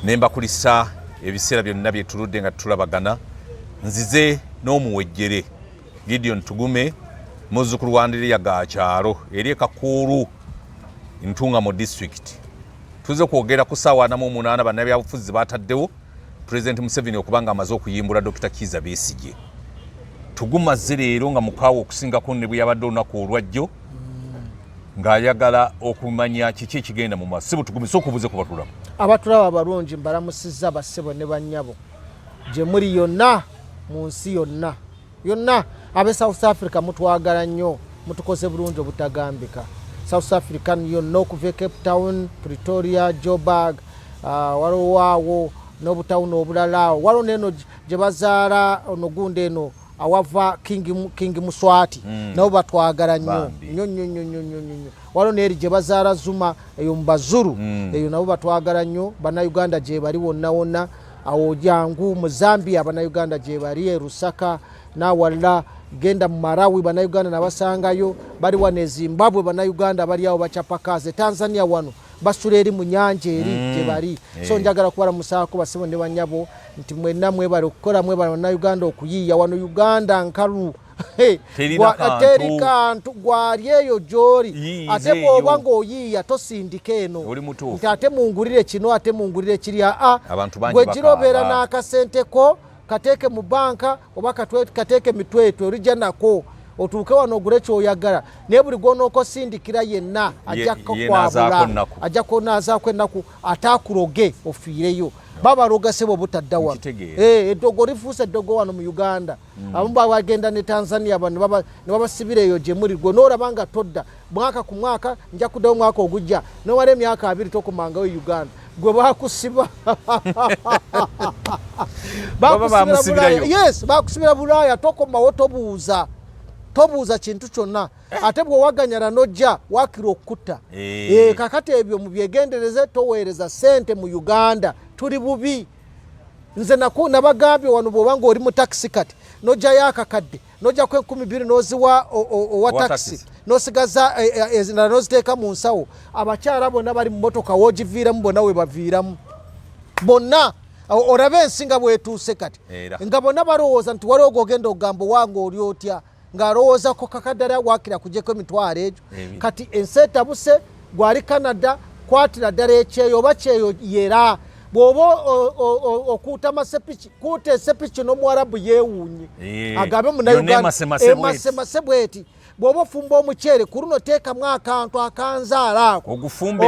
nemba kulisa ebiseera byonna byetuludde nga tulabagana nzize n'omuwejjere Gideon Tugume muzzukulu wa Ndiriya Gakyalo eri Kakulu Ntunga mu district. Tuze kwogera ku ssaawa 48 bannabyabufuzi bataddewo President Museven okubanga amaze okuyimbula Dr. Kiza Besigye. Tugumaze leero nga mukaawo okusingako ne bwe yabadde olunaku olwajjo ng'ayagala okumanya kiki ekigenda mu maaso. Tugume okubuze ku batulamu. Abatulaba abalungi mbalamusizza bassebo ne bannyabo gye muli yonna mu nsi yonna abe South Africa mutwagala nnyo mutukoze bulungi obutagambika. South African yonna okuva Cape Town, Pretoria, Joburg, waliwo n'obutawuni obulala waliwo neno gye bazaala ono Gunda eno awava King Muswati nabo batwagala nnyo waliwo n'eri gye bazaala Zuma eyo mu Bazulu eyo nabo batwagala nnyo. Bannayuganda gye bali wonna awo jangu mu Zambia bannayuganda gye bali Lusaka nawalala genda mu Malawi bannayuganda nabasangayo bali wane Zimbabwe bannayuganda bali awo bachapakaze Tanzania wano basula eri mu nyanja eri gye bali. So njagala kubala musaako basebo ne bannyabo nti mwenna mwebale okukola mwebale bannayuganda okuyiiya wano Uganda nkalu teri kantu gwali eyo gyoli ate bw'oba ng'oyiiya tosindika eno nti ate mungulire kino ate mungulire kiri gwe girobeera n'akasenteko kateeke mu banka oba kateeke mitwetwe olijja nako otuuke wano ogule kyoyagala naye buli gw'onookosindikira yenna ajja kukwabula ajja kunaazaako ennaku ataakuroge ofiireyo babaloga sebo butadda wano eddogo lifuuse eddogo wano mu Uganda abamu bagenda ne Tanzania bano ne babasibira eyo gye muli gwe n'olaba nga todda mwaka ku mwaka nja kuddayo omwaka ogujja nowala emyaka 2 tokumangayo Uganda gwe bakusiba bakusibira Bulaaya tokomawo tobuuza kintu kyonna ate bwe waganyala nojja wakira okutta kakati ebyo mu byegendereze toweereza ssente mu Uganda tuli bubi. Nze nabagambye wano bw'oba ng'oli mu taxi kati nojjayo akakadde nojjako 12 n'oziwa owa taxi n'osigaza ezirala n'oziteeka mu nsawo abakyala bonna bali mu motoka woogiviiramu bonna we baviiramu bonna olabe ensi nga bwetuuse kati nga bonna balowooza nti waliwo gw'ogenda okugamba owange oli otya ng'alowoozako kakaddala waakira kugyeko emitwalo egyo kati ensi etabuse gwali Canada kwatira ddala ekyeyo oba kyeyo yera bw'oba okuuta masepiki kuuta esepiki n'omuwarabu yeewuunye agambe munayuganda emasemase bweti bw'oba ofumba omuceere ku luno teekamu akantu akanzaala ako ogufumbe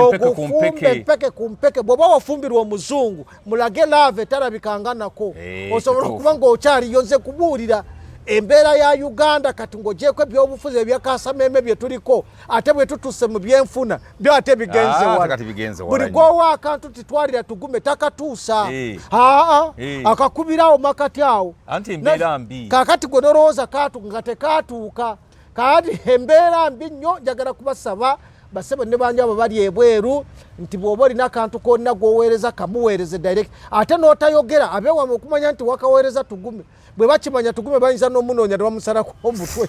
empeke ku mpeke bw'oba wafumbirwa omuzungu mulage laave talabikanga nako osobola okuba ng'okyaliyo nze kubuulira embeera ya Uganda kati ng'ogyeko ebyobufuzi ebyakasameme bye tuliko ate bwe tutuse mu byenfuna byo ate bigenze wala buli gwowa akantu titwalira Tugume takatuusa akakubirawo makati awo kakati gwe nolowooza kaatu nga tekatuuka kati embeera mbi nnyo njagala kubasaba basebo ne banjabo bali ebweru nti bw'oba olina akantu konna gwoweereza kamuweereze direct ate n'otayogera abeewama okumanya nti wakaweereza Tugume bwe bakimanya Tugume bayinza n'omunoonya ne bamusalako omutwe.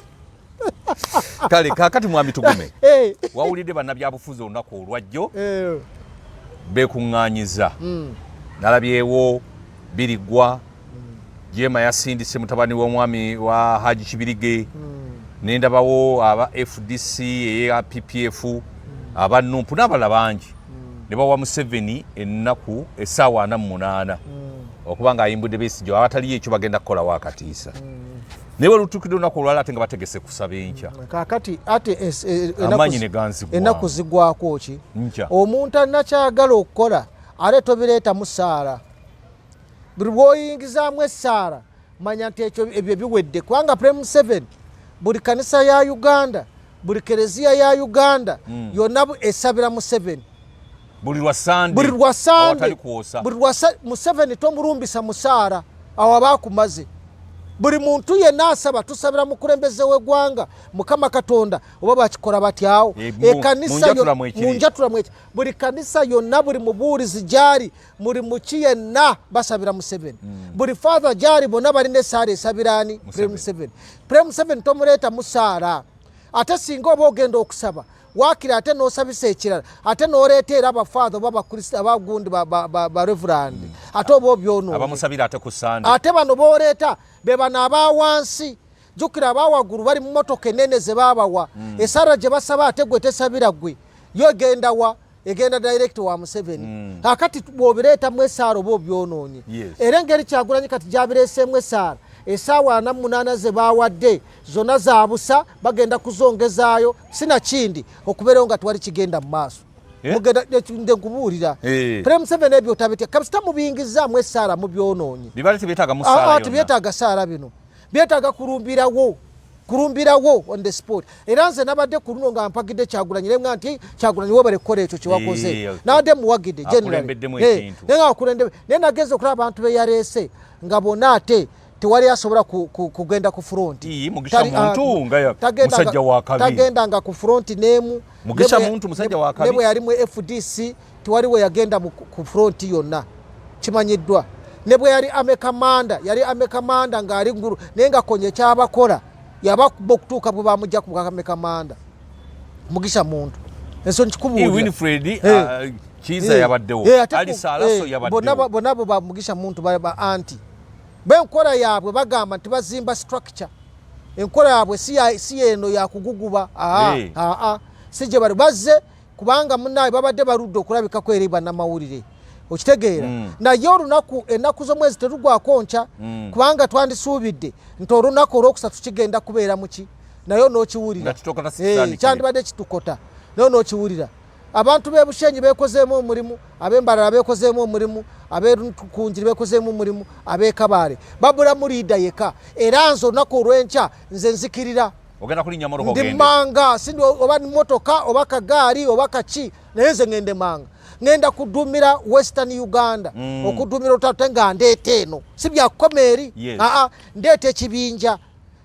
Kale kakati mwami Tugume wawulidde bannabyabufuzi olunaku olwajjo beekuŋŋaanyiza nalabyewo Birigwa Jema yasindise mutabani w'omwami wa Haji Kibirige nendabawo aba FDC eya PPF aba Numpu n'abala bangi ne bawa Museven ennaku essaawa 48 okubanga ayimbudde Besigye abatali ekyo bagenda kukola wakatiisa naye olutukidde olunaku olwala ate nga bategese kusaba enkya kakati ate amanyi ne ganzigwa ennaku zigwako ki omuntu anakyagala okukola ate tobireeta musaala buli bw'oyingizaamu essaala manya nti ekyo ebyo biwedde kubanga Museven buli kanisa ya Uganda buli kereziya ya Uganda yonna esabira Museven buli lwa Sande buli lwa Museven tomulumbisa musaara awo abaakumaze buli muntu yenna asaba tusabira mukulembeze w'eggwanga Mukama Katonda oba bakikola batyawo ekanisa munjatulamu buli kanisa yonna buli mubuulizi gyali muli muki yenna basabira Museven buli father gyali bonna balina essaala esabiraani Museven tomuleeta musaala ate singa oba ogenda okusaba wakira ate n'osabisa ekirala ate n'oleeta era abafaatha oba abakrista abagundi ba reverand ate oba obyonoonya abamusabira ate ku Sande ate bano b'oleeta be bano abawansi jjukira abawaggulu bali mu mmotoka ennene ze baabawa esaara gye basaba ate gwe tesabira gwe yo egenda wa egenda direct wa Museven kakati bw'obireetamu esaara oba obyonoonye era engeri Kyagulanyi kati gyabireeseemu esaara esaawa 48 ze baawadde zonna zaabusa bagenda kuzongezaayo sinakindi okubeerawo nga tewali kigenda mu maaso mugenda nde nkubuulira Prime Museven ebyo tabitya kabisita mubiyingizaamu esaara mu byonoonye bibale tebyetaaga mu saala yonna tebyetaaga saala bino byetaaga kulumbirawo on the sport era nze nabadde ku luno nga mpagidde Kyagulanyi nga nti Kyagulanyi webale kukola ekyo kyewakoze nabadde muwagidde naye nagenza okulaba abantu be yaleese nga bonna ate tewali asobola kugenda ku front Mugisha muntu nga musajja wa kabi tagendanga ku front n'emu Mugisha muntu musajja wa kabi ne bwe yali mu FDC tewali we yagenda ku front yonna kimanyiddwa ne bwe yali amekamanda ng'ali ngulu naye nga konye kyabakola yabakuba okutuuka bwe bamujja ku amekamanda Mugisha muntu enso nkikubuulira Winfred Kiza yabaddewo Ali Salaso yabaddewo bonna bo ba Mugisha muntu ba anti benkola yaabwe bagamba nti bazimba structure enkola yaabwe si eno yakuguguba si gye bali bazze kubanga munnaye babadde baludde okulabikako eri bannamawulire okitegeera naye olunaku ennaku z'omwezi terugwako nkya kubanga twandisuubidde nti olunaku olwokusatu kigenda kubeera muki naye n'okiwulira kyandibadde kitukota naye n'okiwulira abantu b'ebushenyi bekozeemu omulimu ab'embalala bekozeemu omulimu ab'ekunjiri bekozeemu omulimu ab'ekabaale babulamu liida yeka era nze olunaku olw'enkya nze nzikirira ndi manga sindi oba motoka oba kagaali oba kaki naye nze ngende manga ngenda kudumira Western Uganda okudumira Olutalo nga ndeeta eno si byakukoma eri ndeeta ekibinja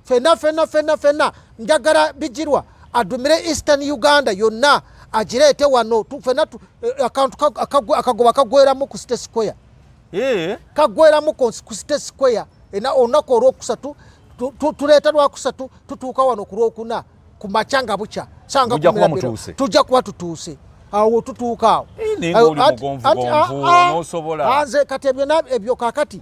fenna njagala bijirwa adumire Eastern Uganda yonna agireete wano fenna akantu akagoba kagweramu ku State Square kagweramu ku State Square olunaku olwokusatu tuleeta lwakusatu tutuuka wano ku lwokuna ku makya nga bukya tujja kuba tutuuse awo tutuuka awo nze kati ebyo kakati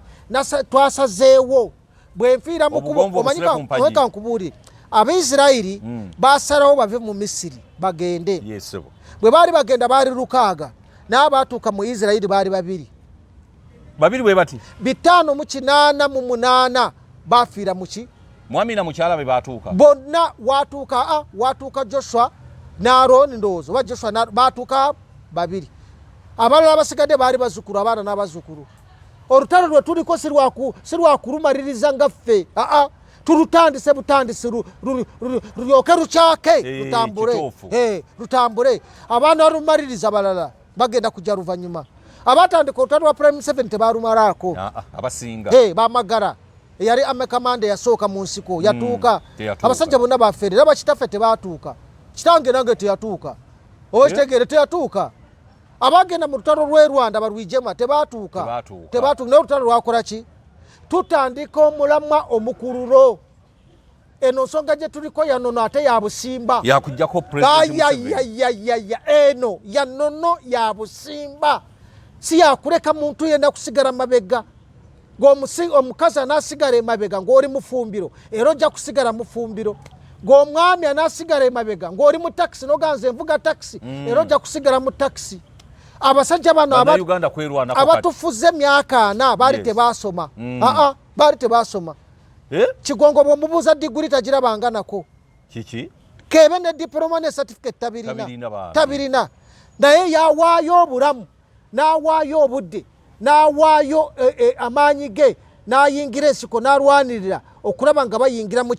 twasazeewo bwe nfiira mukubo omanyika nkubuulire Abaisirayiri basalawo bave mu Misiri bagende bwe baali bagenda baali 6 n'abaatuuka mu Isirayiri baali 2 bwe bati 588 bafiira muki mwamina mukyala be baatuuka bonna watuuka Joshua n'Aaron ndowooza oba Joshua baatuuka 2 abalala basigadde baali bazukulu abaana n'abazukulu olutalo lwe tuliko si lwakurumaliriza nga ffe tulutandise butandisi lulyoke lukyake lutambule abaana balumaliriza balala bagenda kujja luvannyuma abatandika olutalo lwa Prime Museven tebalumalaako abasinga bamagara eyali amekamanda yasooka mu nsiko yatuuka abasajja bonna bafeere era bakitaffe tebaatuuka kitange nange teyatuuka okitegeere teyatuuka abagenda mu lutalo lw'e Rwanda balwijema tebaatuuka naye olutalo lwakola ki tutandika omulamwa omukululo eno nsonga gye tuliko yanono ate ya busimba yakujjako eno yanono ya busimba si yakuleka muntu yenda kusigala mabega omukazi anasigala emabega ng'oli mufumbiro era ojja kusigala mufumbiro ng'omwami anasigala emabega ng'oli mu takisi noganze envuga takisi era ojja kusigala mu takisi abasajja bano abatufuze emyaka 4 baali tebasoma baali tebasoma kigongo bw'omubuuza diguli tagirabanga nako kebe ne diploma ne certificate tabirina naye yawaayo obulamu n'awaayo obudde n'awaayo amaanyi ge n'ayingira ensiko n'alwanirira okulaba nga bayingira mu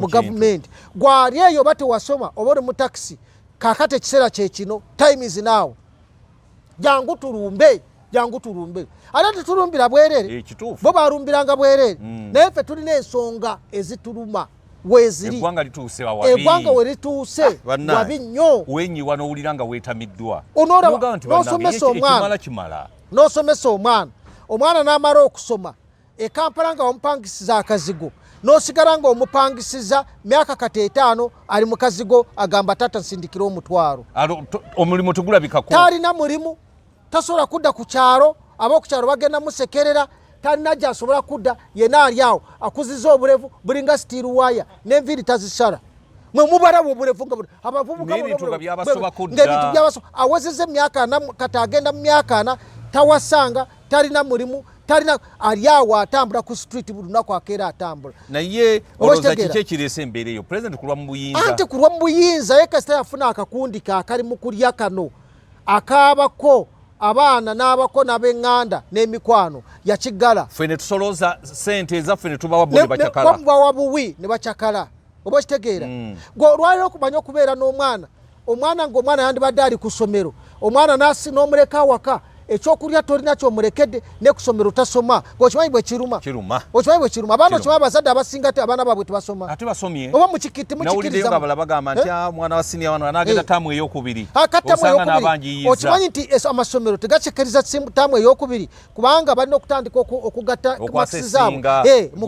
gavumenti gwali eyo oba tewasoma oba oli mu takisi kakati ekiseera kye kino time is now jangu tulumbe ate tetulumbira bwerere bo balumbiranga bwerere naye ffe tulina ensonga ezituluma weziri eggwanga we lituuse wabi nnyo wenyiwa n'owulira nga weetamiddwa n'osomesa omwana n'amala okusoma ekampala nga wamupangisiza akazigo n'osigala ng'omupangisiza myaka kati 5 ali mu kazigo agamba tata nsindikira omutwaro. Omulimu tugulabikako. Talina mulimu, tasobola kudda ku kyalo, ab'oku kyalo bagenda musekerera, talina gy'asobola kudda, yenna ali awo akuziza obulevu bulinga steel wire n'enviiri tazisala. Mwe mubalaba obulevu nga abavubuka n'ebintu nga byabasoba kudda. Ng'ebintu byabasoba awezezza emyaka 4 kati agenda mu myaka 4 tawasanga, talina mulimu, talina ali awo atambula ku street buli lunaku akeera atambula. Naye olowooza kiki ekireese embeera eyo? President kulwa mu buyinza. Anti kulwa mu buyinza ye kasita yafuna akakundi akali mu kulya kano akaabako abaana n'abako n'ab'eŋŋanda n'emikwano yakiggala. Ffe ne tusolooza ssente ezaffe ne tubawa bo ne bakyakala. Bamubawa buwi ne bakyakala. Oba kitegeera? Olwaliro okumanya okubeera n'omwana, omwana ng'omwana yandibadde ali ku ssomero, omwana n'omuleka awaka, ekyokulya tolina kyomulekedde ne ku ssomero tasoma, ng'okimanyi bwe kiruma. Okimanyi bwe kiruma. Abaana okimanyi abazadde abasinga te abaana baabwe tebasoma. Ate basomye. Oba mukikiti mukikiriza. Nawuliddeyo nga bala bagamba nti mwana wa siniya wano anaagenda taamu ey'okubiri. Osanga n'abangiyiza. Okimanyi nti amasomero tegakyekeriza taamu ey'okubiri kubanga balina okutandika okugatta makisi zaabwe mu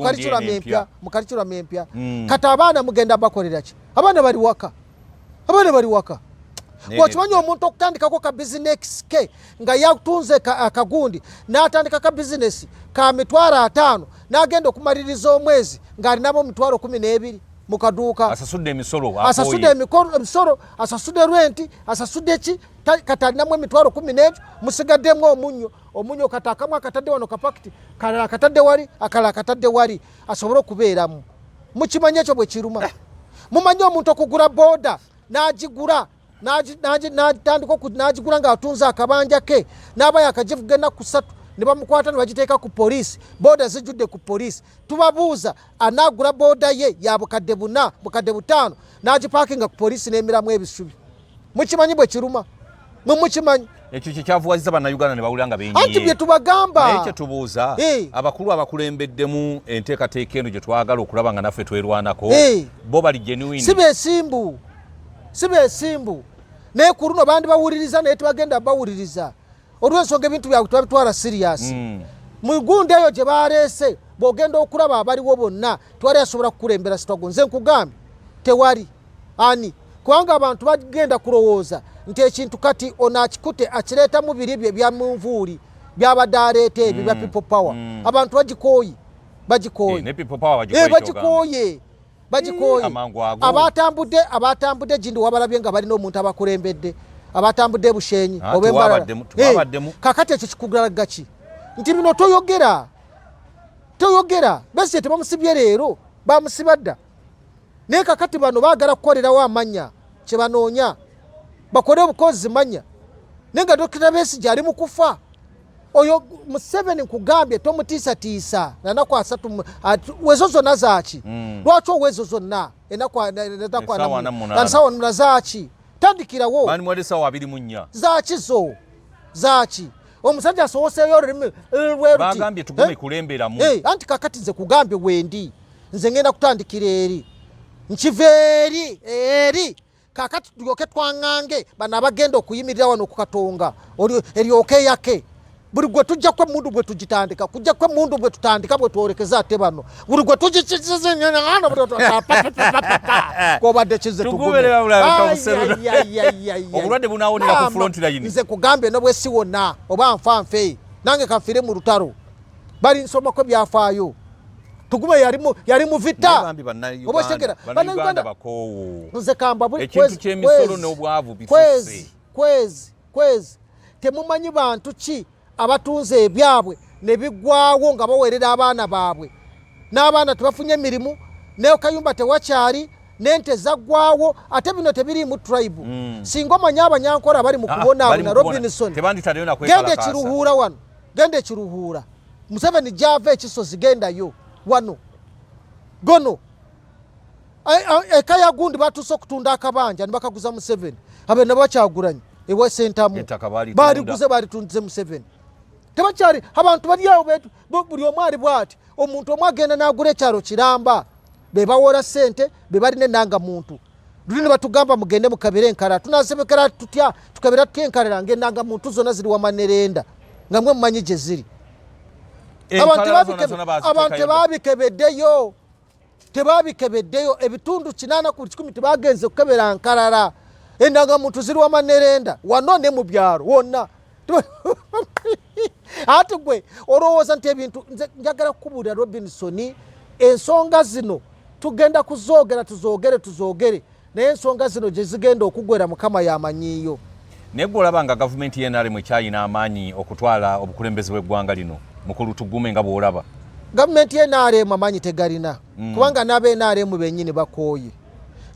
kalikulamu empya. Kati abaana mugenda bakolera ki? Abaana bali waka. Okimanyi omuntu okutandikako ka bizinesi ke nga yatunze akagundi n'atandika ka bizinesi ka mitwalo 5 n'agenda okumaliriza omwezi ng'alinamo mitwalo 12 mu kaduuka. Asasudde emisolo. Asasudde rwenti, asasudde ki? Kati alinamu emitwalo 11 musigaddemu omunyo kati akamu akatadde wano kapakiti, kalala akatadde wali, akalala akatadde wali asobole okubeeramu. Mukimanyi ekyo bwe kiruma. Mumanyi omuntu okugula booda n'agigula n'agigula ng'atunze akabanja ke n'aba yakagivuga ennaku 3 ne bamukwata ne bagiteeka ku poliisi, booda zijjudde ku poliisi. Tubabuuza anaagula booda ye ya bukadde 4 bukadde 5 n'agipaakinga ku poliisi n'emiramu ebisubi. Mukimanyi bwe kiruma? Mukimanyi? Ekyo kyekyavuwaziza bannayuganda ne bawulira nga benyiye. Anti bye tubagamba. Naye kye tubuuza abakulu abakulembeddemu enteekateeka eno gye twagala okulaba nga naffe twerwanako bo bali genuine. Si beesimbu. Naye ku luno bandi bawuliriza naye tebagenda bawuliriza. Olw'ensonga ebintu byabwe tubabitwala serious. Mu Gugenda eyo gye baleese bw'ogenda okulaba abaliwo bonna twali asobola kukulembera sitwago. Nze nkugambye tewali. Ani? Kubanga abantu bagenda kulowooza nti ekintu kati ono akikute akireetamu biri bye bya munvuuli byabadde aleeta ebyo bya people power. Abantu bagikooye. Ne people power bagikooye. Bagikooye. Abatambudde gindi wabalabye nga balina omuntu abakulembedde. Abatambudde Bushenyi ob'embalala. Kakati ekyo kikugalaga ki? Nti bino toyogera. Besigye tebamusibye leero, bamusiba dda. Naye kakati bano baagala kukolerawo amanya kye banoonya. Bakole obukozi manya. Naye nga Dr. Besigye ali mu kufa. Oyo Museven nkugambye tomutiisatiisa nanaku 3 wezo zonna zaaki. Lwaki owezo zonna enaku na zaaki? Tandikirawo. Bani mwali sawa 24. Zaaki. Omusajja asowoseeyo olulimi lweruti. Bagambye Tugume kulemberamu. Anti kakati nze kugambye wendi. Nze ngenda kutandikira eri. Nkiva eri. Kakati tulyoke twaŋŋange bano abagenda okuyimirira wano ku Katonga. Eryoke yake. Buli gwe tujja kwe mundu bwe tugitandika. Kujja kwe mundu bwe tutandika bwe twolekeza ate bano. Buli gwe tugikizize nyana kobadde kize Tugume. Obulwadde bunaawonera ku front line. Nze kugambye no bwe si wonna oba nfanfe. Nange kanfire mu Lutalo. Bali nsoma ko byafaayo. Tugume yali mu vita. Oba segera bannayuganda bakoowo. Nze kamba buli ekintu ky'emisolo n'obwavu bifuse. Kwezi. Temumanyi bantu ki abatunze ebyabwe ne biggwawo nga baweerera abaana baabwe. N'abaana tebafunye emirimu, ne Kayumba tewakyali, n'ente zaggwawo, ate bino tebiri mu tribe. Singa omanyi abanyankora bali mu kubonaabona Robinson. Genda ekiruhuura wano. Genda ekiruhuura. Museven gy'ava ekisozi gendayo wano. Gono. Eka ya gundi batuuse okutunda akabanja ne bakaguza Museven. Abe ne bakyagulanye. Ewe sentamu. Baliguze balitunze Museven. Tebakyali abantu bali awo buli omu ali bw'ati. Omuntu omu agenda n'agula ekyalo kiramba. Be bawola ssente, be balina ennanga muntu. Luli ne batugamba mugende mukabire enkala. Tunasebekera tutya tukabira tutya enkalala ng'ennanga muntu zonna ziri wamanerenda. Nga mwe mumanyi gye ziri. Abantu babikebeddeyo. tebabikebeddeyo ebitundu 8 ku 10 tebagenze kukebera nkalala endangamuntu ziriwa manerenda wano ne mu byalo wonna ati gwe olowooza nti ebintu njagala kukubuulira Robinson ensonga zino tugenda kuzoogera tuzoogere naye ensonga zino gye zigenda okugwera mukama yamanyiiyo naye gwe olaba nga gavumenti y'NRM ekyalina amaanyi okutwala obukulembeze bw'eggwanga lino mukulu Tugume nga bw'olaba gavumenti y'NRM amaanyi tegalina kubanga n'ab'NRM bennyini bakooye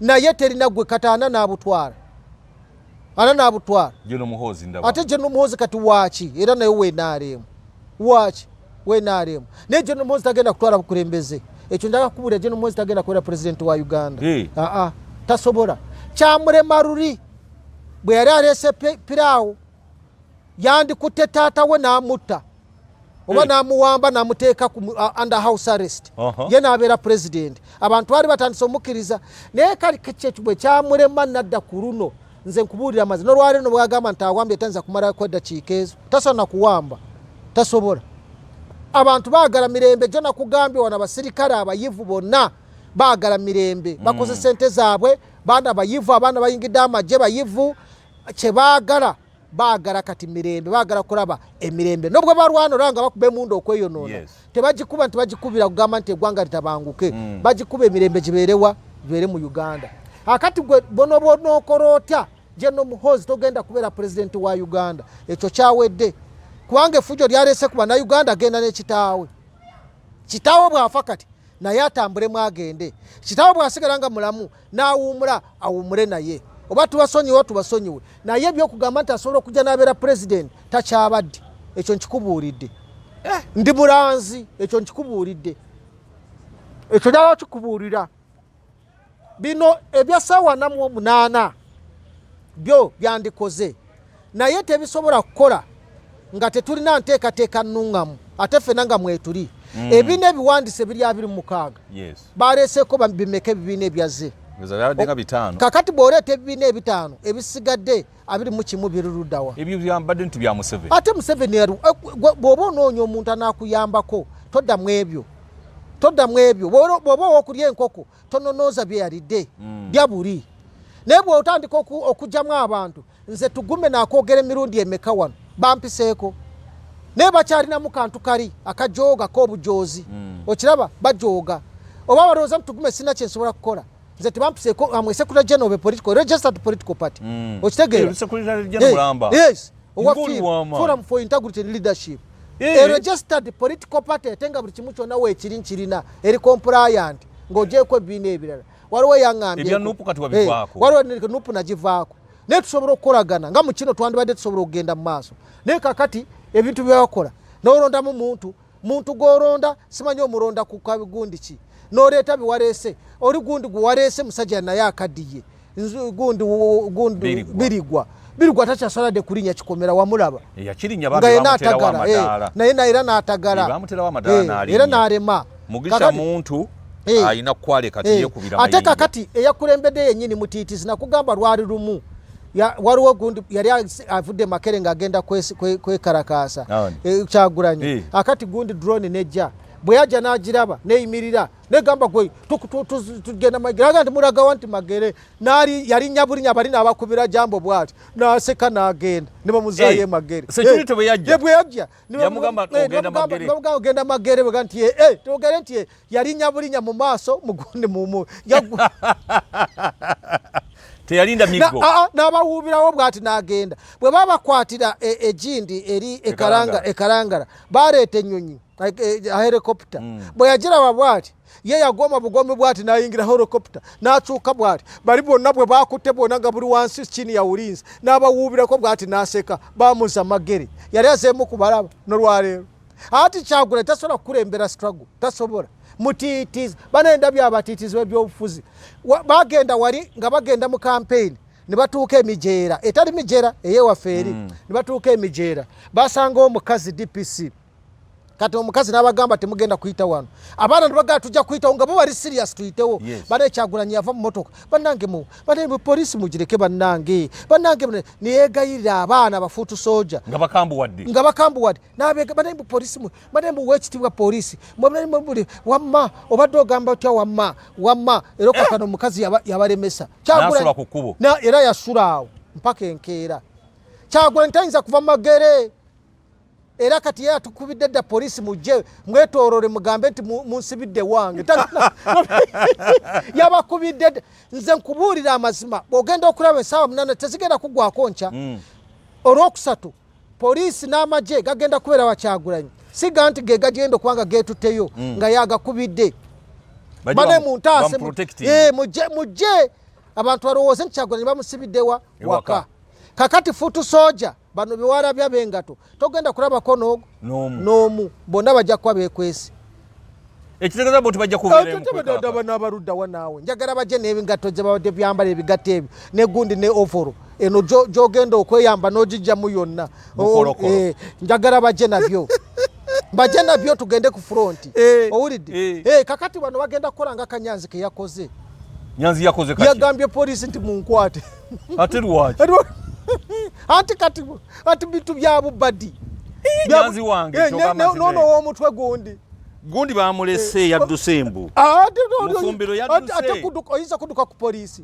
naye terina gwe kataana n'abutwala Geno Muhoozi ndaba ate Geno Muhoozi kati waaki era naye w'NRM waaki w'NRM naye Geno Muhoozi tagenda kutwala bukulembeze ekyo njagala kukubuulira Geno Muhoozi tagenda kubeera pulezidenti wa Uganda tasobola Kyamulema Luli bwe yali aleese piraawo yandikutte taata we n'amutta oba n'amuwamba n'amuteeka under house arrest ye n'abeera pulezidenti abantu bali batandise omukkiriza naye kali kyekyo bwe Kyamulema nadda ku luno nze nkubuulira amazzi n'olwaleero no bwagamba nti awambye tanza kumala kweddakiika ezo tasobola kuwamba tasobola abantu baagala mirembe gyo nakugambye wana abasirikale abayivu bonna baagala mirembe bakoze sente zaabwe baana bayivu abaana bayingidde amagye bayivu kye baagala kati mirembe baagala kulaba emirembe nobwe balwana olanga bakuba emundu okweyonoona tebagikuba nti bagikubira kugamba nti eggwanga litabanguke bagikuba emirembe gibeerewa gibeere mu Uganda akati gwe bono okorota Geno Muhoozi togenda kubeera pulezidenti wa Uganda ekyo kyawedde kubanga efujjo lyaleese ku bannayuganda agenda n'ekitaawe bw'afa kati naye atambulemu agende kitaawe bw'asigala nga mulamu n'awuumula awuumule naye oba tubasonyiwe naye ebyokugamba nti asobola okujja n'abeera pulezidenti takyabadde ekyo nkikubuulidde ndi mulanzi ekyo nkikubuulidde ekyo njala kikubuulira bino ebya ssaawa 48 byo byandikoze naye tebisobola kukola nga tetulina nteekateeka nnungamu ate ffenna nga mwetuli ebibiina ebiwandiise biri 26 baleeseeko bimeka ebibiina ebyazze kakati bw'oleeta ebibiina 5 ebisigadde 21 biruluddawa ebyo byambadde nti bya Museven ate Museven bw'oba onoonya omuntu anaakuyambako toddamu ebyo bw'oba okulya enkoko tononooza bye yalidde bya buli naye bw'otandika okugyamu abantu nze Tugume naakwogera emirundi emeka wano bampiseeko naye bakyalinamu kantu kali akajooga k'obujoozi okiraba bajooga oba balowooza mu Tugume sina kye nsobola kukola nze tebampiseeko amwe secretary general of a registered political party okitegeera forum for integrity and leadership a registered political party etenga buli kimu kyonna weekiri nkirina eri compliant ng'ogyeko ebibiina ebirala waliwo yaŋŋambye waliwo nupu nagivaako naye tusobola okukolagana nga mu kino twandibadde tusobola okugenda mu maaso naye kakati ebintu byebakola n'olondamu muntu gw'olonda simanyi omulonda ku kabigundi ki n'oleeta biwaleese oli gundi gwe waleese musajja naye akaddiye gundi birigwa takyasaladde kulinnya kikomera wamulaba nga ye n'atagala naye era n'atagala era n'alema mugisha muntu ayina kwale kati yekubira ate kakati eyakulembedde yennyini mutiitizi nakugamba lwali lumu waliwo gundi yali avudde Makere ng'agenda kwekalakaasa Kyagulanyi akati gundi drone nejja bwe yajja n'agiraba neyimirira negamba gwe tugenda Magere aga nti mulagawa nti Magere yali nyabulinya bali n'abakubira jambo bwati n'aseka n'agenda ne bamuzaayo Magere security bwe yajja yamugamba ogenda Magere bwe nti togere nti yali nyabulinya mu maaso mugundi mumu teyalinda migo n'abawuubirawo bwati n'agenda bwe babakwatira egindi eri ekalangala baleeta ennyonyi helicopter bwe yagiraba bwati ye yagoma bugomi bwati n'ayingira helicopter n'akyuka bwati bali bonna bwe bakutte bonna nga buli wansi chini ya ulinzi n'abawuubirako bwati n'aseka bamuza Magere yali azeemu kubalaba n'olwaleero ati Kyagulanyi tasobola kukulembera struggle tasobola mutiitizi banendabya abatiitizi b'ebyobufuzi bagenda wali nga bagenda mu campaign ne batuuka emijeera etali mijeera eyewaffe eri ne batuuka emijeera basangawo omukazi DPC kati omukazi n'abagamba temugenda kuyita wano abaana nibagamba tujja kuyitawo nga bo bali serious tuyitewo bane Kyagulanyi yava mu motoka bannange poliisi mugireke bannange niyegayirira abaana abafuutu soja nga bakambuwadde n'abega bane poliisi bane muweekitiibwa poliisi wamma obadde ogamba otya wamma era okakano omukazi yabalemesa Kyagulanyi ku kkubo era yasula awo mpaka enkeera Kyagulanyi tayinza kuva magere era kati ye atukubidde dda poliisi mujje mwetoolole mugambe nti munsibidde wange yabakubidde nze nkubuulira amazima bw'ogenda okulaba essaawa 8 tezigenda kugwako nkya olwokusatu poliisi n'amagye gagenda kubeera wa Kyagulanyi siga nti ge gagenda okubanga geetutteyo nga yagakubidde bane muntaase mujje abantu balowooze nti Kyagulanyi bamusibiddewa waka kakati fuutu soja bano biwala bya bengato togenda kulabako n'omu bonna bajja kuba beekwesi ekitegeeza bwe tubajja kubeera n'abaluddawa naawe njagala bajje n'ebingatto gye babadde byambala ebigatto ebyo n'egundi ne ovolo eno gy'ogenda okweyamba n'ogijjamu yonna njagala bajje nabyo tugende ku fronti owulidde kakati bano bagenda kukola nga Kanyanzi ke yakoze yagambye poliisi nti munkwate ate lwaki anti bitu bya bubadi Nyanzi wange nono w'omutwe gundi bamulese yadduse embu mufumbiro yadduse ate oyinza kuduka ku poliisi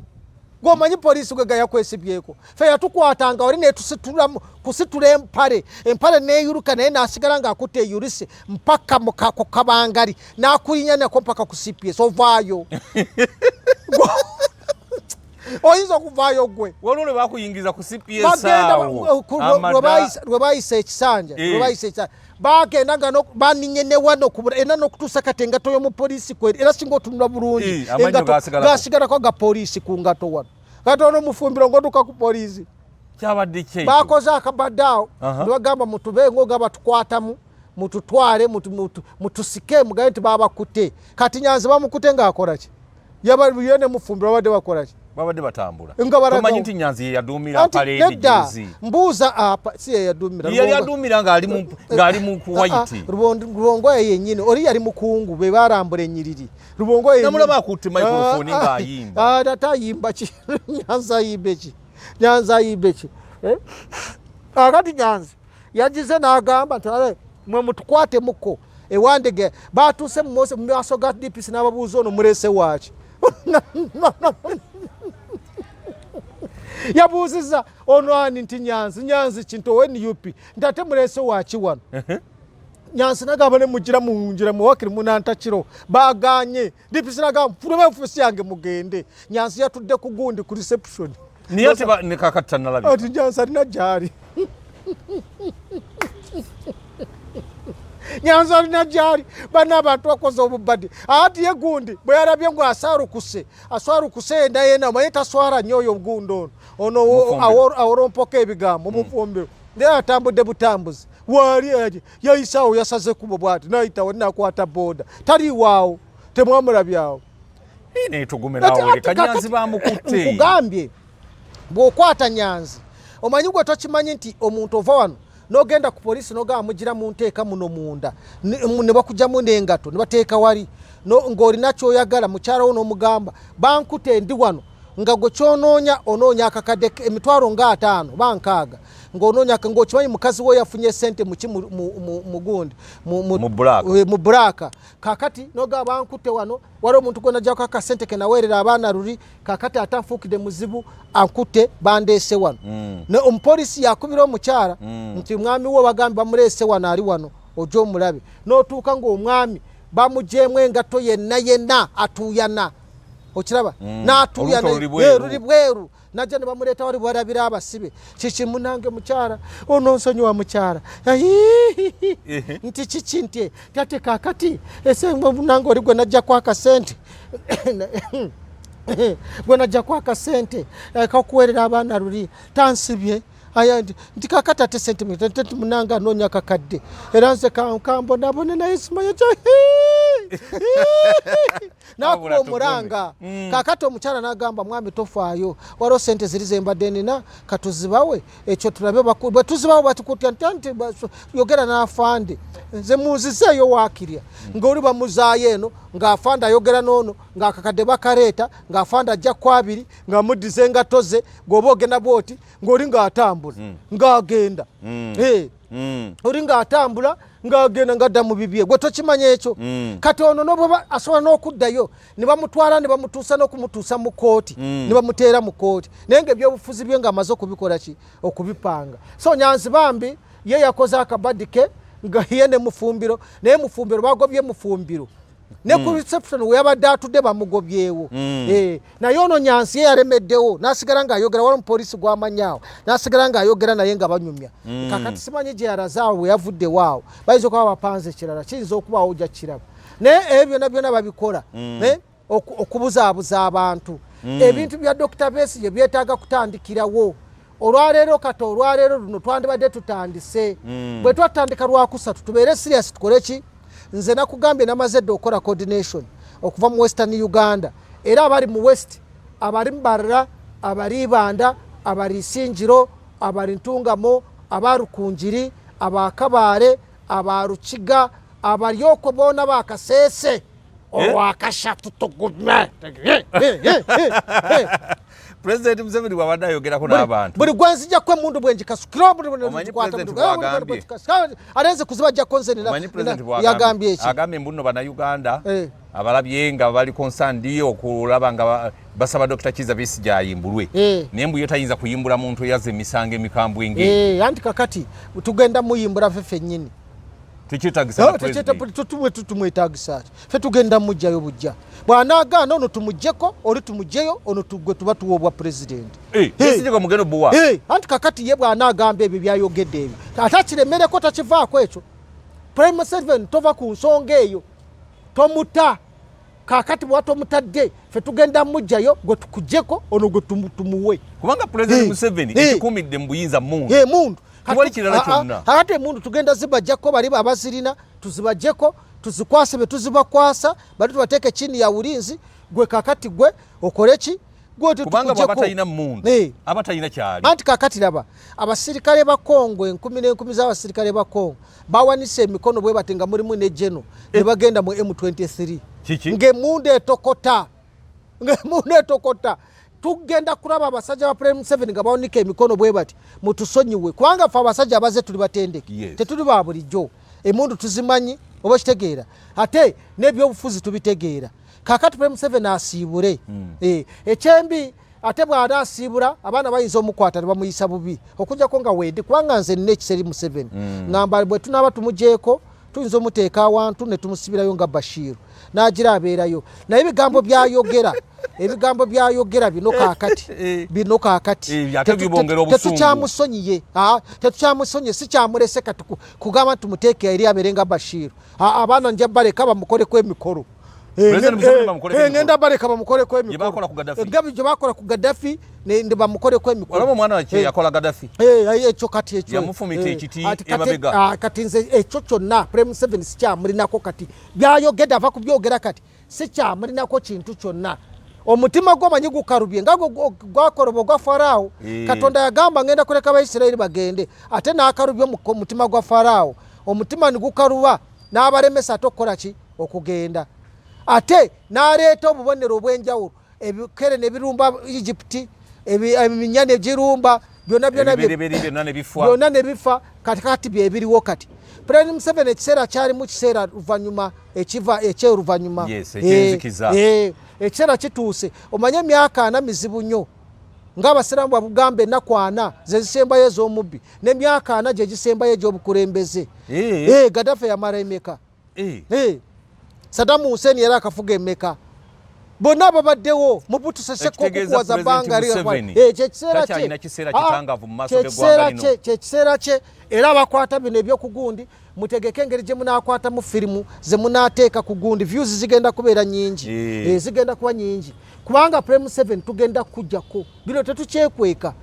gwomanyi poliisi gwe gayakwesibyeko fe yatukwatanga oli netusitula empale neyuruka naye nasigala ng'akutte eyurise mpaka ku kabangali n'akulinya nako mpaka ku CPS ovaayo oyinza okuvaayo gwe waliwo lwe bakuyingiza ku CPS awo lwe bayisa ekisanja bagenda nga baninye ne wano era n'okutuusa kati engato y'omupoliisi kweri era singa otunula bulungi gasigalako ga poliisi ku ngato wano kati ono mufumbiro ng'oduka ku poliisi kyabadde kye bakoze akabadde awo ne bagamba mutubengo nga batukwatamu mututwale mutusike mugabe nti babakutte kati Nyanzi bamukute ng'akola ki yene mufumbiro babadde bakola ki babadde batambula tomanyi nti Nyanzi yeyaduumira paleedi juzi mbuuza si yeyaduumira yali aduumira ng'ali mu kuwaiti Rubongoya yennyini oli yali mukungu be barambula ennyiriri Rubongoya namulaba akutte microphone ng'ayimba ate ayimba ki Nyanzi ayimbe ki akati Nyanzi yagize n'agamba nti mwe mutukwate muko ewandege batuuse mu maaso ga DPC n'ababuuza ono mulese waaki yabuuziza ono ani nti Nyanzi kintu owe NUP ntate mulese waaki wano Nyanzi nagamba ne mugira munjira muwakiri munantakiro baganye DPC nagamba fulube ofisi yange mugende Nyanzi yatudde ku gundi ku reception niyo ne kakati tanalabika ati Nyanzi alina gyali Nyanzi alina gyali bana abantu bakoze obubadi ati ye gundi bwe yarabye ngo aswarukuse yena omanyi taswara nnyo oyo gundi ono awolompoka ebigambo mufumbiro naye atambudde butambuzi waali yayisaawo yasaze kubo bwati nayitawo nakwata boda taliwaawo temwamulabyawo Tugume nawe Kanyanzi bamukutte nkugambye bw'okwata Nyanzi omanyi gwe tokimanyi nti omuntu ova wano n'ogenda ku poliisi n'ogamba mugira mu nteeka muno munda ne bakugyamu n'engato ne bateeka wali ng'olina kyoyagala mukyala wo n'omugamba bankute ndi wano nga gwe kyonoonya onoonya akakadde emitwalo nga 5 bankaaga ng'onoonya ng'okimanyi mukazi we yafunye ssente mu bulaka kakati n'ogamba bankute wano wali omuntu gwe najjako akasente ke naweerera abaana luli kakati atanfuukidde muzibu ankute bandeese wano omupoliisi yakubira omukyala nti mwami wo bagambi bamuleese wano ali wano ojja omulabe n'otuuka ng'omwami bamugyemu engatto yenna atuuyana okiraba n'atuuyana luli bweru najja ne bamuleeta wali bwalabira abasibe kiki munange mukyala ono nsonyiwa mukyala nti kiki nti tate kakati esenga munange oli gwe najjako akasente kakuweerera abaana luli tansibye nti kakati ate sente munange anoonya kakadde era nze kambonabone naye simanya nakuba omulanga kakati omukyala n'agamba mwami tofaayo waliwo sente ziri zembadde nina katuzibawe ekyo tulabe bwe tuzibawo batukutya nti yogera n'afande nze munzizeeyo waakirya ng'oli bamuzaayo eno ng'afande ayogera n'ono ng'akakadde bakareeta ng'afande ajja kwabiri ng'amuddiza engato ze ng'oba ogenda bwoti ng'oli ng'atambula ng'agenda oli ng'atambula ng'agenda ng'adda mu bibye gwe tokimanya ekyo kati ono noboba asobola n'okuddayo ne bamutwala ne bamutuusa n'okumutuusa mu kooti ne bamuteera mu kooti naye ng'ebyobufuzi bye ng'amaze okubikola ki okubipanga so Nyanzi Bambi ye yakoze akabadi ke nga ye ne Mufumbiro naye Mufumbiro bagobye Mufumbiro ne ku reception we yabadde atudde bamugobyewo naye ono Nyanzi ye yalemeddewo n'asigala ng'ayogera waliwo omupoliisi gw'amanyaawo n'asigala ng'ayogera naye nga banyumya kakati simanyi gye yalazaawo we yavudde waawo bayinza okuba bapanze ekirala kiyinza okubaawo ojja kiraba naye ebyo byonna babikola okubuzaabuza abantu ebintu bya Dr. Besigye byetaaga kutandikirawo olwaleero kati olwaleero luno twandibadde tutandise bwe twatandika lwakusatu tubeere serious tukole ki nze nakugambye namaze dde okola coordination okuva mu Western Uganda era abali mu West abali Mbarara abali Ibanda abali Sinjiro abali Ntungamo abarukunjiri abakabaale abarukiga abalyoko boona bakaseese owakashatu Tugume President Museven wabadde ayogerako n'abantu buli gwanzija kwe mundu bwenjikasukira alenze kuziba jja konzeni yagambye eki agambye mbuno bana Uganda abalabye nga bali concerned okulaba nga basaba Dr. Kiza Besigye ayimbulwe naye mbu yo tayinza kuyimbula muntu yaze emisango emikambwe ng'eyo anti kakati tugenda muyimbula fefe nnyini tutumwetagisa fe tugenda mujjayo bujja bw'anaagaana ono tumuggyeko oli tumugjeyo ono gwe tuba tuwa obwa president anti kakati ye bw'anaagamba ebyo byayogedde ebyo ate akiremereko takivaako ekyo Prime Museven tova ku nsonga eyo tomuta kakati bw'ata omutadde fe tugenda mujjayo gwe tukuggyeko ono gwe tumuwe kubanga President Museven ekikumidde mu buyinza mundu ate emundu tugenda zibajjako bali abazirina tuzibajjeko tuzikwase be tuzibakwasa bali tubateeke chini ya ulinzi gwe kakati gwe okoleki gwe kubanga babatayina mundu abatayina kyali anti kakati laba abasirikale ba Kongo 10 z'abasirikale ba Kongo bawanise emikono bwe batenga mulimu ne Geno ne bagenda mu M23 ng'emundu etokota tugenda kulaba abasajja ba Prime Museven nga bawonika emikono bwe bati mutusonyiwe kubanga fe abasajja abaze tuli batendeke tetuli ba bulijjo emundu tuzimanyi oba kitegeera ate n'ebyobufuzi tubitegeera kakati Prime Museven asiibule ekyembi ate bw'ana asiibula abaana bayinza omukwata ne bamuyisa bubi okujjako nga weedi kubanga nze nina ekiseri Museven ngamba bwe tunaaba tumugyeko tuyinza omuteeka awantu ne tumusibirayo nga Bashiru n'agira abeerayo naye ebigambo byayogera bino kaakati tetukyamusonyiye sikyamulese kati kugamba tumuteeke eri abeere nga Bashiru abaana nja baleka bamukoleko emikolo ngenda baleka bamukoleko emikolo gye bakola ku Gaddafi ne bamukoleko emikolo ekyo kati kati nze ekyo kyonna Prime Museven sikyamulinako kati byayogedde ava ku byogera kati sikyamulinako kintu kyonna omutima gwomanyi gukarubye nga gwakoroba ogwa Farao Katonda yagamba ngenda kuleka Abayisirayiri bagende ate n'akarubye omutima gwa Farao omutima nigukaruba n'abalemesa ate okukola ki okugenda ate n'aleeta obubonero obw'enjawulo ebikere ne birumba Egypt eminyane egirumba byonna ne bifa kati byebiriwo kati Prime Museven ekiseera kyalimu kiseera luvannyuma ekiva ekyoluvannyuma ekiseera kituuse omanye emyaka 4 mizibu nnyo ng'abasiraamu babugamba ennaku 4 ze zisembayo ez'omubbi n'emyaka 4 gye gisembayo egy'obukulembeze Gaddafi yamala emeka Saddam Hussein yali akafuga emeka bonna babaddewo Mobutu Sese Seko okuwaza bbanga kyekiseera kye era abakwata bino ebyokugundi mutegeke engeri gye munaakwatamu firimu ze munaateeka ku gundi views zigenda kubeera nyingi zigenda kuba nyingi kubanga Prime Museven tugenda kujjako bino tetukyekweka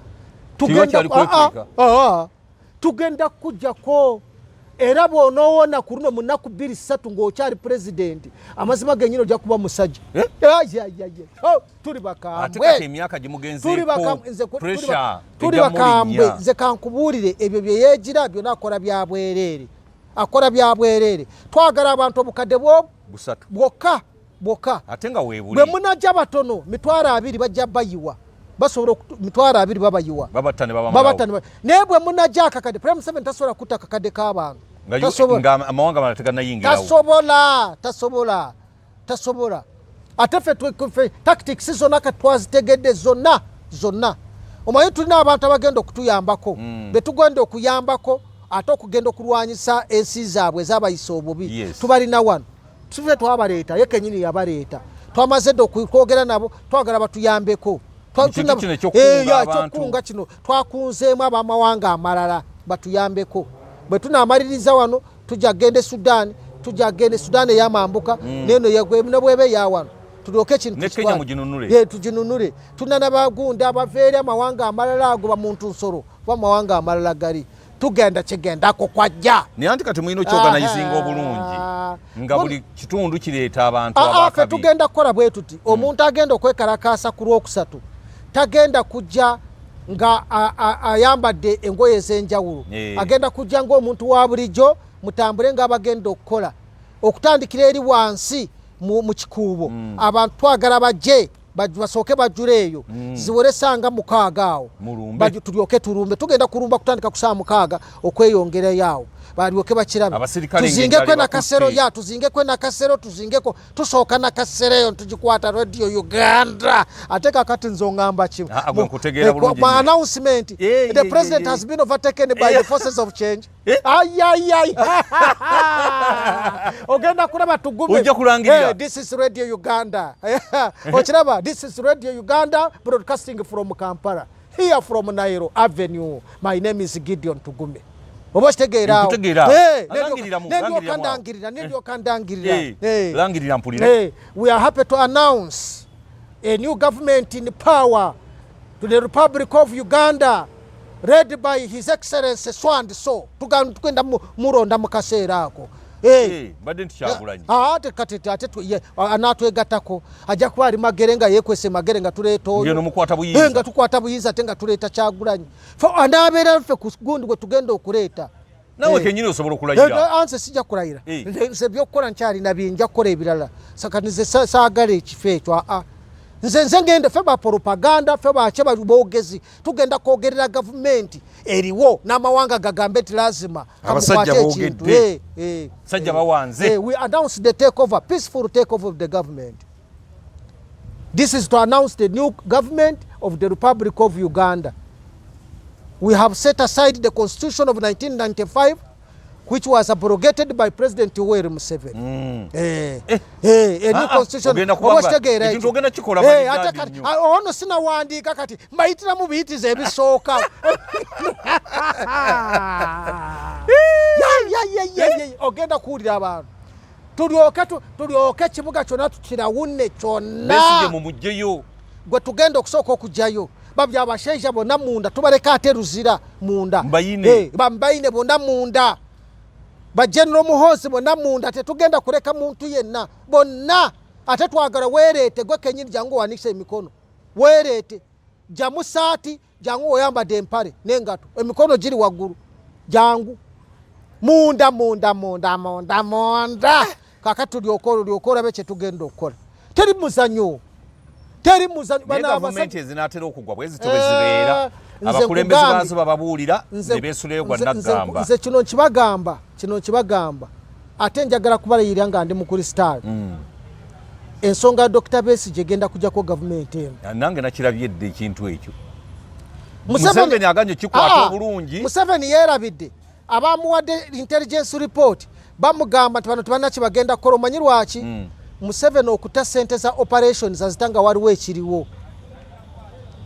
tugenda kujjako era bw'onoowona ku luno mu nnaku 2-3 ng'okyali pulezidenti amazima gennyini ojja kuba musajja tuli bakambwe nze kankubuulire ebyo bye yeegira byonna akola bya bwereere twagala abantu obukadde bwokka bwe munajja batono 20 bajja bayiwa basobola 20 babayiwa babattane naye bwe munajja akakadde Prime 7 tasobola kutta akakadde k'abantu tasobola ate ffe tactics zonna kati twazitegedde zonna omanyi tulina abantu abagenda okutuyambako betugenda okuyambako ate okugenda okulwanyisa ensi zaabwe ez'abayisa obubi tubalina wano tufe twabaleeta ye kenyini yabaleeta twamaze dde okwogera nabo twagala batuyambeko ekyokunga kino twakunzeemu abamawanga amalala batuyambeko bwe tunaamaliriza wano tujja gende Sudan ey'amambuka neno nebweba eyawano tulyoke ekintu tuginunule tulina n'abagunda abava eri amawanga amalala ago bamuntu nsolo oba amawanga amalala gali tugenda kigendako kwajja naye anti kati mulina okyorganizinga obulungi nga buli kitundu kireeta abantu abakabi tugenda kukola bwe tuti omuntu agenda okwekalakaasa ku Lwokusatu tagenda kujja nga ayambadde engoye ez'enjawulo agenda kujja ng'omuntu wa bulijjo mutambule ng'abagenda okukola okutandikira eri wansi mu kikuubo abantu twagala bajje basooke bajjule eyo ziwere sanga 6 awo tulyoke tulumbe tugenda kulumba kutandika ku saa 6 okweyongerayo awo balyoke bakirabe tuzingeko nakasero tuzingeko tusooka nakasereyo tugikwata Radio Uganda ate kakati nzongamba kimu my announcement the president has been overtaken by the forces of change ogenda kulaba Tugume this is Radio Uganda okiraba this is Radio Uganda broadcasting from Kampala here from Nairo Avenue my name is Gideon Tugume oba kitegeera we are happy to announce a new government in power to the Republic of Uganda led by His Excellency So tugenda muronda mu kaseera ako anatwegatako ajja kuba ali magere nga yekwese magere nga tuleeta oyo nga tukwata buyinza ate nga tuleeta Kyagulanyi anaabeera ffe ku gundi gwe tugenda okuleeta nawe kenyini osobola okulayira anse sijja kulayira nze byokkola nkyalina binja kukola ebirala sakanize saagala ekifo ekyo nze ngende ffe ba propaganda ffe bakye boogezi tugenda kwogerera gavumenti eriwo n'amawanga gagambe nti lazima abasajja boogedde sajja bawanze we announce the takeover peaceful takeover of the government. This is to announce the new government of the Republic of Uganda. We have set aside the Constitution of 1995, which was abrogated by President Yoweri Museven. A new constitution. Ono sina wandiika kati mbayitira mu biyitiza ebisooka. Ogenda kuwulira abantu. Tulyoke ekibuga kyonna tukirawune kyonna. Besigye mu mujjeyo. Gwe tugenda okusooka okujjayo. Babya abashaija bonna munda tubaleka ate ruzira munda. Bambayine bonna munda. General Muhozi bonna munda tetugenda kuleka muntu yenna bonna ate twagala weereete gwe kenyini jangu wanikisa emikono weereete jamu saati jangu oyambadde empale n'engato emikono giri waggulu jangu munda kakati tulyoka olabe kye tugenda okukola teri muzanyo gavumenti ezinaatera okugwa bwe zito bwe zibeera abakulembeze baazo bababuulira ne beesuleyo gwa naggamba nze kino nkibagamba ate njagala kubalayirira nga ndi mukristaayo ensonga Dr. Besigye egenda kujjako gavumenti eno nange nakirabye dde ekintu ekyo Museveni aganye kikwata obulungi Museveni yeerabidde abamuwadde intelligence report bamugamba nti bano tebalina kibagenda kukola omanyi lwaki Museveni okuta sente za operations azitanga waliwo ekiriwo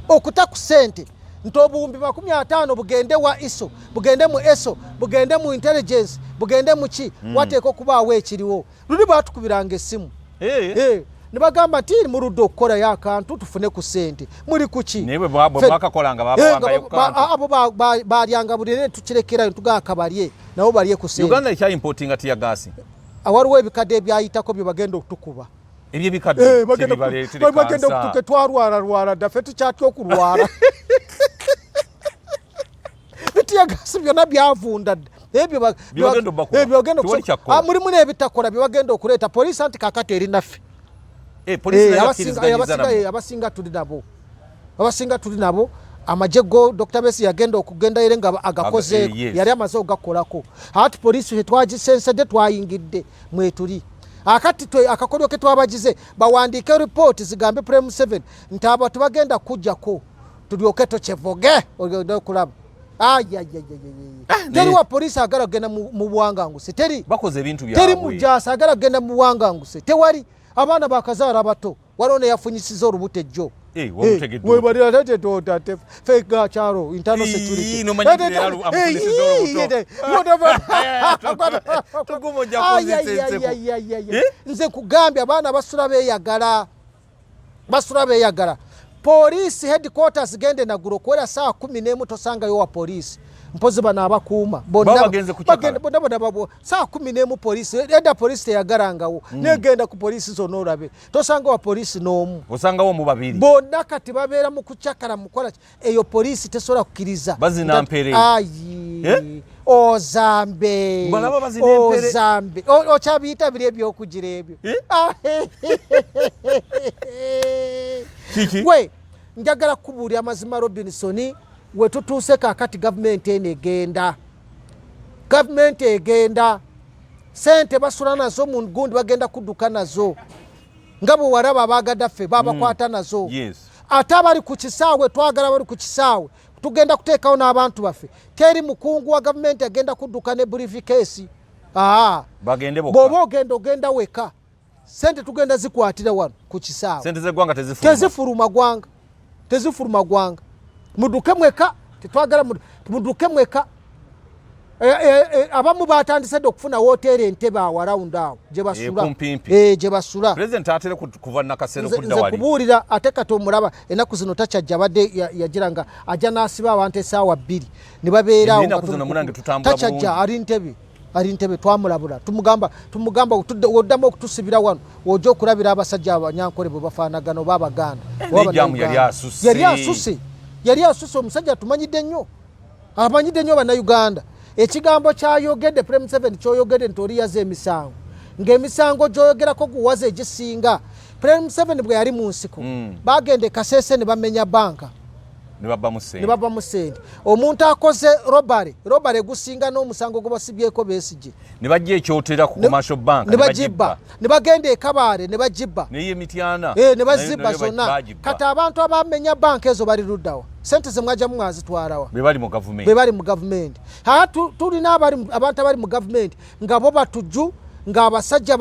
okuta ku sente nti obuwumbi 50 bugende wa ISO bugende mu ESO bugende mu intelligence bugende mu ki wateeka okubaawo ekiriwo luli baatukubiranga essimu ne bagamba nti muludde okukolayo akantu tufune ku sente muli kuki bakakolanga abo balyanga buli ne tukirekerayo tugaakabalye nabo bali ekusenge Uganda ekya importing ati ya gas awaliwo ebikadde ebyayitako bye bagenda okutukuba ebyo bikadde bagenda okutuke twarwala daffe tukyatya okulwala bitiya gasi byonna byavunda mulimu n'ebitakola bye bagenda okuleeta poliisi anti kakati eri naffe abasinga tuli nabo amagye go Dr. Besi yagenda okugenda ere nga agakoze yali amaze ogakolako ati poliisi tetwagisensedde twayingidde mwetuli akati akakolyo ke twabagize bawandiike report zigambe Prime 7 nti abantu bagenda kujjako tulyoke tokyevoge okulaba teri wa poliisi agala kugenda mu buwanganguse teri bakoze ebintu byabwe teri mujjaasa agala kugenda mu buwanganguse tewali abaana bakazaala bato waliwo neyafunyisiza olubutejjo fega charo internal security nze kugambye abaana basula beyagala police headquarters gende naguro kwera saa 11 tosangayo wa police mpozi bana abakuuma bonna saa 11 police eda police teyagarangawo negenda ku police zonna olabe tosanga wa police n'omu osangawo mu babiri bonna kati babeera mu kucakala mukola eyo police tesobola kukkiriza bazina mpere ozambe okyabiyita biri ebyokugira ebyo we njagala kubuulira amazima Robinson we tutuuse kakati gavumenti egenda sente basula nazo mu gundi bagenda kudduka nazo nga bwe walaba abaagadaffe babakwata nazo ate abali ku kisaawe twagala bali ku kisaawe tugenda kuteekawo n'abantu baffe teri mukungu wa gavumenti agenda kudduka ne briefcase bw'oba ogenda weka sente tugenda zikwatira wano ku kisaawe sente z'eggwanga tezifuluma gwanga muduke mweka tetwagala muduke mweka abamu batandise okufuna woteeri entebe awarawundi awo gye basula President atere kuva nakasero kudda wali nze kubuulira ate kati omulaba ennaku zino takyajja abadde yagiranga ajja n'asiba abantu essaawa 2 ne babeerawo takyajja ali ntebe twamulabula tumugamba oddamu okutusibira wano ojja okulabira abasajja abanyankole bwe bafaanagano babaganda yali asuse omusajja tumanyidde nnyo bannayuganda ekigambo kyayogedde Prime 7 kyoyogedde nti oli yaze emisango ng'emisango gyoyogerako guwaze egisinga Prime 7 bwe yali mu nsiko bagende Kasese ne bamenya banka ne baba mu sente omuntu akoze robare gusinga n'omusango gwe basibyeko Besigye ne bajja ekyotera ku commercial bank ne bagibba ne bagenda Ekabaale ne bagibba ne Yemityana ne bazibba zonna kati abantu abamenya banka ezo bali luddawa sente ze mwaja mwazitwalawa be bali mu government tulina abantu abali mu government nga bo batujju ng'abasajja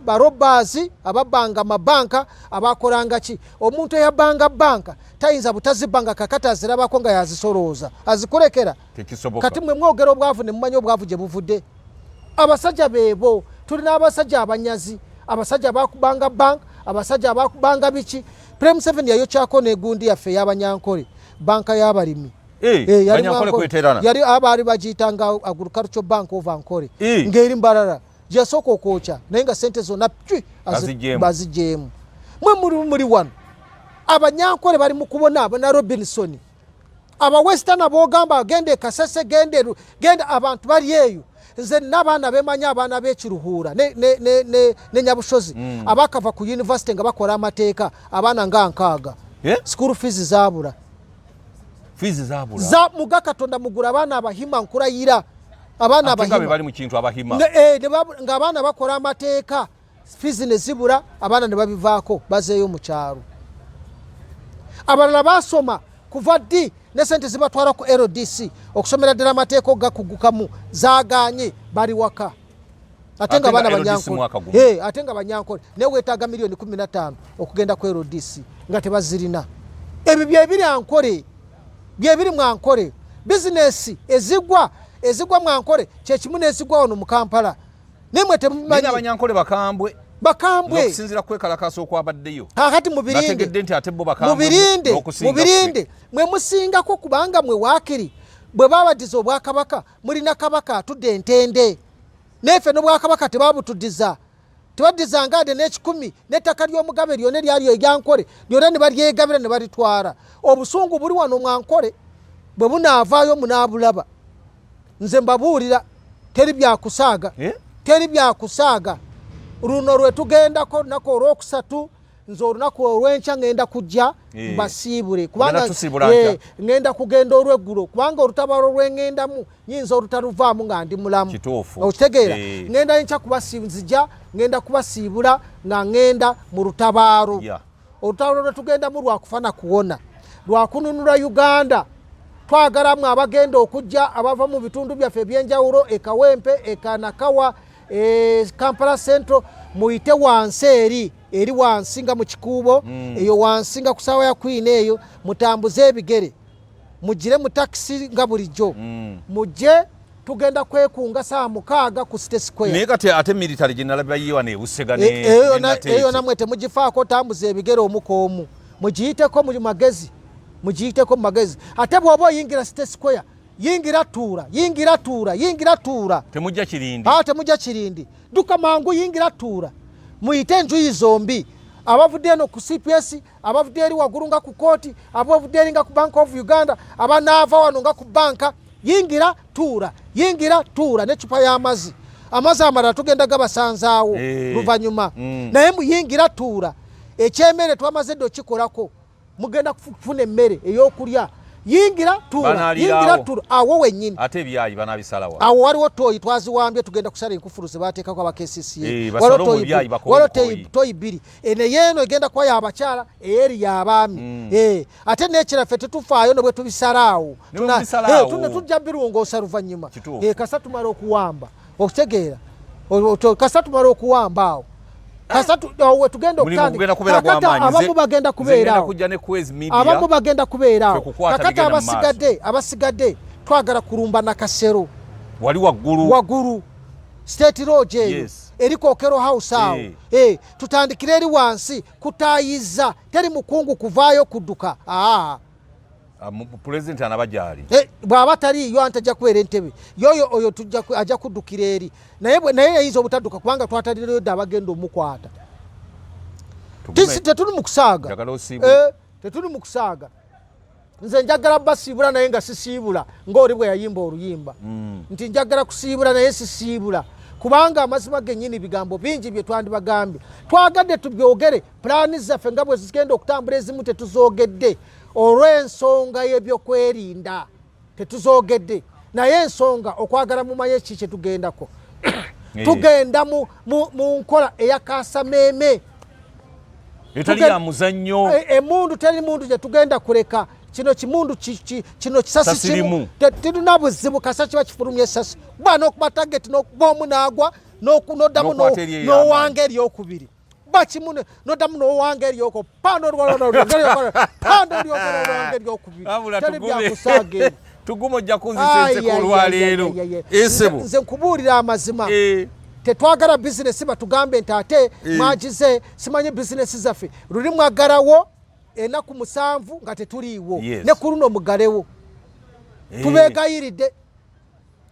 barobbaazi ababbanga amabanka abakolanga ki omuntu eyabanga banka tayinza butazibanga kakati azirabako nga yazisolooza azikolekera kati mwe mwogera obwavu ne mumanya obwavu gye buvudde abasajja beebo tulina abasajja abanyazi abasajja abakubanga banka abasajja abakubanga biki Prime 7 yayokyako n'egundi yaffe y'abanyankole banka y'abalimi yali abaali bagiyitanga Agricultural Bank of Ankole ng'eri mbalala gyasooka okwokya naye nga sente zonna bazigyemu mwe muri wano abanyankole bali mu kubona na Robinson abawestern abogamba agende e Kasese genda abantu bali eyo nze n'abaana bemanya abaana b'ekiruhuura ne Nyabushozi abakava ku university nga bakola amateeka abaana nga nkaaga school fees zaabula za muga Katonda mugula abaana abahima nkulayira abaana abahima bali mu kintu abahima nga abaana bakola amateeka fees ne zibula abaana ne babivaako bazeeyo mu kyalo abalala basoma kuva ddi ne sente zibatwala ku LDC okusomera ddala amateeka ogakugukamu zaganye bali waka ate nga abaana banyankole ate nga banyankole naye weetaaga miliyoni 15 okugenda ku LDC nga tebazirina ebyo byebiri mwankole bizinesi ezigwa mwankole kyekimu nezigwa wano mu Kampala nemwe temumanyi abanyankole bakambwe okusinzira kwekalakasa okwabaddeyo kakati mubirinde mwe musingako kubanga mwe waakiri bwe babadiza obwakabaka mulina kabaka atudde entende nefe n'obwakabaka tebabutuddiza tebaddiza ngade n'ekikumi n'ettaka ly'omugabe lyonna eryali eryankole lyonna ne balyegabira ne balitwara obusungu buli wano mwankole bwe bunaavaayo munaabulaba nze mbabuulira teri byakusaaga teri byakusaaga luno lwe tugendako lunaku olwokusatu nze olunaku olw'enkya ngenda kujja mbasiibule kubanga ngenda kugenda olw'eggulo kubanga olutabaalo lwengendamu nyinza olutaluvaamu nga ndi mulamu okitegeera ngenda enkya nzija ngenda kubasiibula nga ngenda mu lutabaalo olutabaalo lwe tugendamu lwakufana kuwona lwakununula Uganda twagalamu abagenda okujja abava mu bitundu byaffe ebyenjawulo ekawempe ekanakawa Kampala Central muyite wansi eri wansi nga mu kikuubo eyo wansi nga ku ssaawa ya Queen eyo mutambuze ebigere mugire mu takisi nga bulijjo mujje tugenda kwekunga saa 6 ku City Square naye kati ate military general bayiwa ne busega ne eyo namwe temugifaako tambuze ebigere omukomu mugiyiteko mu magezi mugiyiteko mu magezi ate bw'oba oyingira City Square yingira tuura temujja kirindi temujja kirindi duka mangu yingira tuura muyite enjuyi zombi abavudde eno ku CPS abavudde eri waggulu nga ku kooti abavudde eri nga ku Bank of Uganda abanaava wano nga ku banka yingira tuura n'ecupa y'amazzi amalala tugenda gabasanzaawo luvannyuma naye muyingira tuura ekyemmere twamaze dde okikolako mugenda kufuna emmere ey'okulya yingira tuura awo wennyini ate ebyayi banabisalawa awo waliwo toyi twaziwambye tugenda kusala enkufulu ze baateekako aba KCCA waliwo toyi bbiri naye eno egenda kuba yabakyala eyeri y'abaami ate n'ekiraffe tetufaayo ne bwe tubisalaawo tujja birongoosa luvannyuma kasa tumala okuwamba okitegeera kasa tumala okuwamba awo kasatu tugenda okutandika abamu bagenda kubeeraawo abamu bagenda kubeeraawo kakati abasigadde twagala kulumba nakasero wali waggulu State Lodge eyo eri Kokero House awo tutandikire eri wansi kutayiza teri mukungu kuvaayo kudduka President anabajali bw'aba taliyo antajja kubeera entebe yoyo oyo ajja kuddukira eri naye yayinza obutadduka kubanga twatalireyo dde abagenda omukwata tetuli mu kusaaga nze njagala basiibula naye nga sisiibula ng'oli bwe yayimba oluyimba nti njagala kusiibula naye sisiibula kubanga amazima gennyini bigambo bingi bye twandibagambye twagadde tubyogere pulaani zaffe nga bwe zigenda okutambula ezimu tetuzoogedde olw'ensonga y'ebyokwerinda tetuzoogedde naye ensonga okwagala mumanye ki kye tugendako tugenda mu nkola eyakaasameeme etali ya muzannyo emundu teri mundu gye tugenda kuleka kino kimundu kino kisasi kimu tetulina buzibu kasa kiba kifulumya esasi bwana okuba tageti n'okuba omunaagwa n'oddamu n'owanga eryokubiri bakimu n'oddamu n'owanga eryoko panda olwanga eryokubiri teri byakusaaga Tugume ojja kunzisenseko olwaleero esebo nze nkubuulira amazima tetwagala bizinesi batugambe nti ate mwagize simanyi bizinesi zaffe luli mwagalawo enaku 7 nga tetuliiwo ne ku luno mugalewo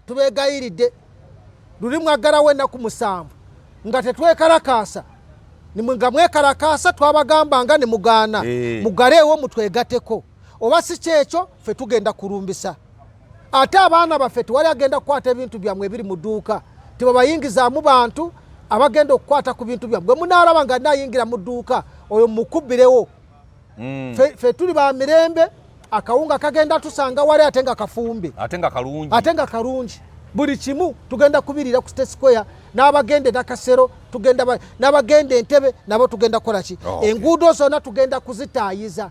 tubeegayiridde luli mwagalawo enaku 7 nga tetwekalakaasa nga mwekalakaasa twabagambanga ne mugaana mugaleewo mutwegateko oba si kyekyo ffe tugenda kulumbisa ate abaana baffe tewali agenda kukwata ebintu byammwe ebiri mu dduuka tebabayingizaamu bantu abagenda okukwata ku bintu byammwe gwe munaalaba nga nayingira mu dduuka oyo mukubbirewo ffe tuli ba mirembe akawunga kagenda tusanga wali ate nga kafumbe ate nga kalungi buli kimu tugenda kubirira ku State Square n'abagenda nakasero tugenda n'abagenda entebe nabo tugenda kola ki enguudo zonna tugenda kuzitaayiza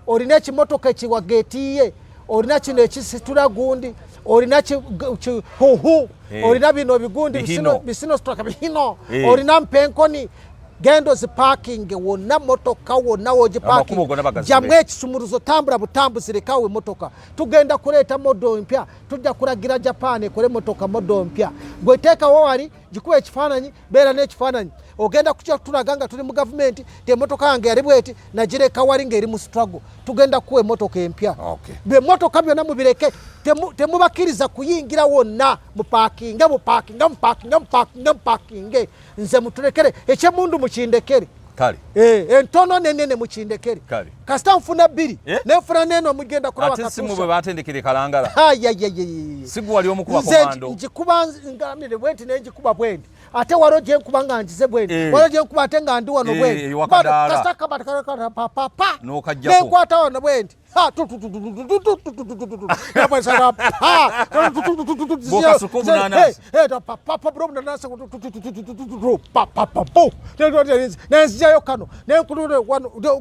olina ekimotoka ekiwagetiye olina kino ekisitula gundi olina olina bino bigundi bisino sitoka bihino olina mpenkoni gendo ziparking wonna motoka wonna wogiparking jamu ekisumuluzo tambula butambuzirekawe motoka tugenda kuleeta modo mpya tujja kulagira Japan ekole motoka modo mpya gweteekawo wali gikuwa ekifaananyi beera n'ekifaananyi ogenda kutulaga nga tuli mu gavumenti temmotoka yange yali bweti nagireka wali ng'eri mu struggle tugenda kuwa emmotoka empya byemmotoka byonna mubireke temubakkiriza kuyingira wonna mupakinge nze mutulekere ekyemundu mukindekere entono nenene mukindekere kasita nfuna 2 nenfuna neno mugenda kulaba ate simu bwe batendekere kalangala sigu wali omukuba komando njikuba ngamire bwenti nenjikuba bwendi ate waro je nkuba nga njize bwendi waro je nkuba ate nga ndi wano bwendi kasita kabata papa n'okajjako nenkwata wano bwendi nenzijayo kano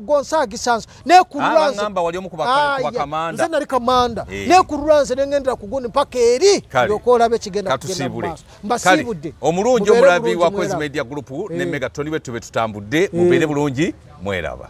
gonsagisanso nze nali kamanda nekulula nze nengendera ku Guno mpaka eri yokoolaba ekigenda kugenda mu maaso mbasiibudde omulungi omulabi wa Kwezi Media Group ne Megatoni bwe tube tutambudde mubeere bulungi mweraba